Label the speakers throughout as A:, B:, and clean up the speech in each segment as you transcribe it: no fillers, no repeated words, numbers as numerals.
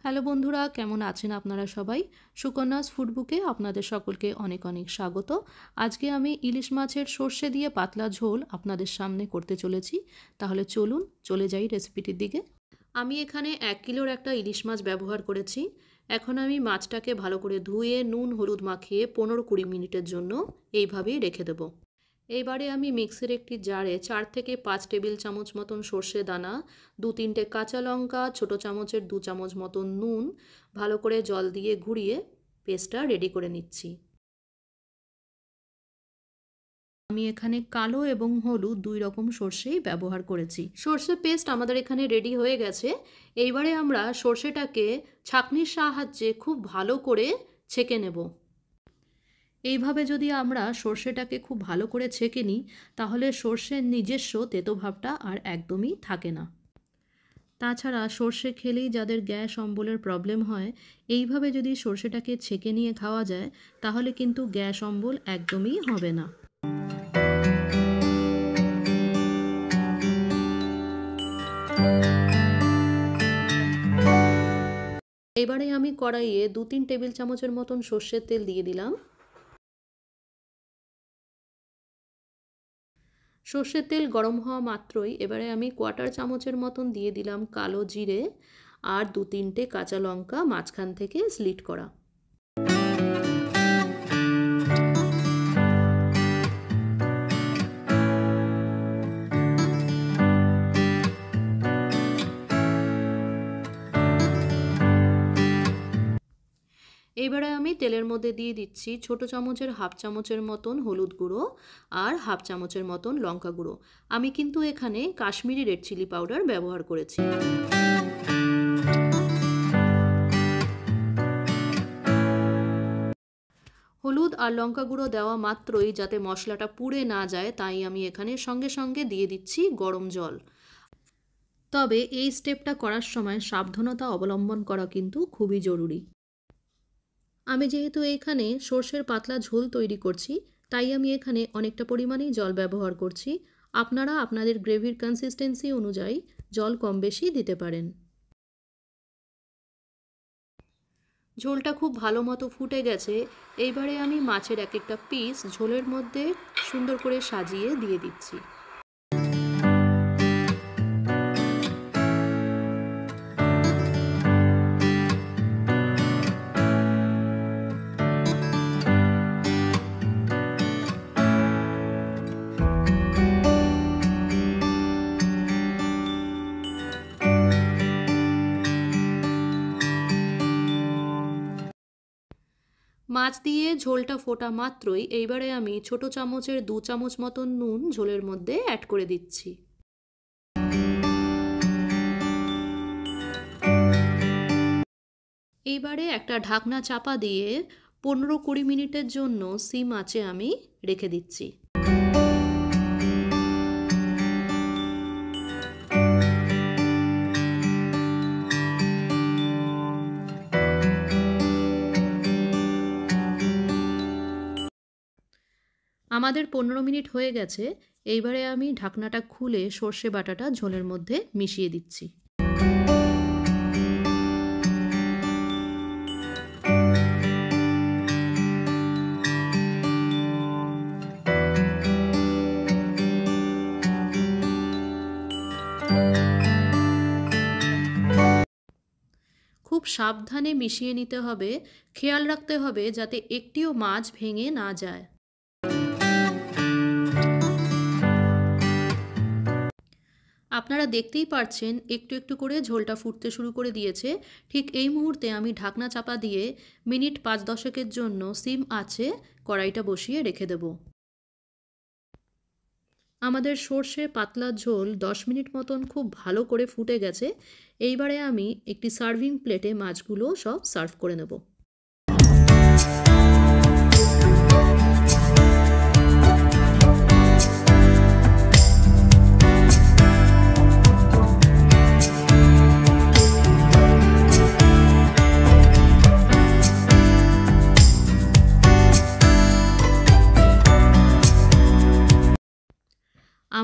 A: Hello বন্ধুরা, কেমন আছেন আপনারা সবাই? সুকন্যাস ফুডবুকে আপনাদের সকলকে অনেক অনেক স্বাগত। আজকে আমি ইলিশ মাছের সর্ষে দিয়ে পাতলা ঝোল আপনাদের সামনে করতে চলেছি। তাহলে চলুন চলে যাই রেসিপিটির দিকে। আমি এখানে 1 কিলোর একটা ইলিশ মাছ ব্যবহার করেছি। এখন আমি মাছটাকে ভালো করে ধুয়ে নুন হলুদ মাখিয়ে 15-20 মিনিটের জন্য এইভাবেই রেখে দেবো। এইবারে আমি মিক্সির একটি জারে 4 থেকে 5 টেবিল চামচ মতন সর্ষে দানা, 2-3টে কাঁচা লঙ্কা, ছোটো চামচের 2 চামচ মতন নুন ভালো করে জল দিয়ে ঘুরিয়ে পেস্টটা রেডি করে নিচ্ছি। আমি এখানে কালো এবং হলুদ 2 রকম সর্ষেই ব্যবহার করেছি। সর্ষে পেস্ট আমাদের এখানে রেডি হয়ে গেছে। এইবারে আমরা সর্ষেটাকে ছাঁকনির সাহায্যে খুব ভালো করে ছেঁকে নেব। এইভাবে যদি আমরা সর্ষেটাকে খুব ভালো করে ছেঁকে নিই তাহলে সর্ষের নিজস্ব তেতো ভাবটা আর একদমই থাকে না। তাছাড়া সর্ষে খেলেই যাদের গ্যাস অম্বলের প্রবলেম হয়, এইভাবে যদি সর্ষেটাকে ছেঁকে নিয়ে খাওয়া যায় তাহলে কিন্তু গ্যাস অম্বল একদমই হবে না। এবারে আমি কড়াইয়ে 2-3 টেবিল চামচের মতন সর্ষের তেল দিয়ে দিলাম। সর্ষের তেল গরম হওয়া মাত্রই এবারে আমি 1/4 চামচের মতন দিয়ে দিলাম কালো জিরে আর 2-3টে কাঁচা লঙ্কা মাঝখান থেকে স্লিট করা। এবারে আমি তেলের মধ্যে দিয়ে দিচ্ছি ছোটো চামচের 1/2 চামচের মতন হলুদ গুঁড়ো আর 1/2 চামচের মতন লঙ্কা গুঁড়ো। আমি কিন্তু এখানে কাশ্মীরি রেড চিলি পাউডার ব্যবহার করেছি। হলুদ আর লঙ্কা গুঁড়ো দেওয়া মাত্রই যাতে মশলাটা পুড়ে না যায় তাই আমি এখানে সঙ্গে সঙ্গে দিয়ে দিচ্ছি গরম জল। তবে এই স্টেপটা করার সময় সাবধানতা অবলম্বন করা কিন্তু খুবই জরুরি। আমি যেহেতু এখানে সর্ষের পাতলা ঝোল তৈরি করছি তাই আমি এখানে অনেকটা পরিমাণেই জল ব্যবহার করছি। আপনারা আপনাদের গ্রেভির কনসিস্টেন্সি অনুযায়ী জল কম বেশি দিতে পারেন। ঝোলটা খুব ভালো মতো ফুটে গেছে। এইবারে আমি মাছের এক একটা পিস ঝোলের মধ্যে সুন্দর করে সাজিয়ে দিয়ে দিচ্ছি। মাছ দিয়ে ঝোলটা ফোটা মাত্রই এইবারে আমি ছোটো চামচের 2 চামচ মতন নুন ঝোলের মধ্যে অ্যাড করে দিচ্ছি। এইবারে একটা ঢাকনা চাপা দিয়ে 15-20 মিনিটের জন্য সিম আঁচে আমি রেখে দিচ্ছি। আমাদের 15 মিনিট হয়ে গেছে। এইবারে আমি ঢাকনাটা খুলে সর্ষে বাটাটা ঝোলের মধ্যে মিশিয়ে দিচ্ছি। খুব সাবধানে মিশিয়ে নিতে হবে, খেয়াল রাখতে হবে যাতে একটিও মাছ ভেঙে না যায়। আপনারা দেখতেই পাচ্ছেন একটু একটু করে ঝোলটা ফুটতে শুরু করে দিয়েছে। ঠিক এই মুহূর্তে আমি ঢাকনা চাপা দিয়ে মিনিট 5-10 জন্য সিম আঁচে কড়াইটা বসিয়ে রেখে দেব। আমাদের সর্ষে পাতলা ঝোল 10 মিনিট মতন খুব ভালো করে ফুটে গেছে। এইবারে আমি একটি সার্ভিং প্লেটে মাছগুলো সব সার্ভ করে নেব।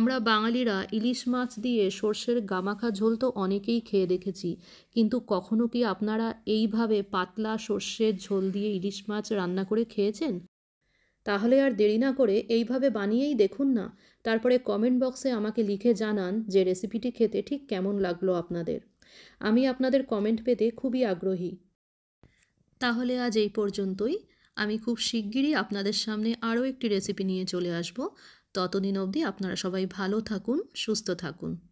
A: আমরা বাঙালিরা ইলিশ মাছ দিয়ে সর্ষের গামাখা ঝোল তো অনেকেই খেয়ে দেখেছি, কিন্তু কখনো কি আপনারা এইভাবে পাতলা সর্ষের ঝোল দিয়ে ইলিশ মাছ রান্না করে খেয়েছেন? তাহলে আর দেরি না করে এইভাবে বানিয়েই দেখুন না। তারপরে কমেন্ট বক্সে আমাকে লিখে জানান যে রেসিপিটি খেতে ঠিক কেমন লাগলো আপনাদের। আমি আপনাদের কমেন্ট পেতে খুবই আগ্রহী। তাহলে আজ এই পর্যন্তই। আমি খুব শিগগিরই আপনাদের সামনে আরও একটি রেসিপি নিয়ে চলে আসব। ততদিন অবধি আপনারা সবাই ভালো থাকুন, সুস্থ থাকুন।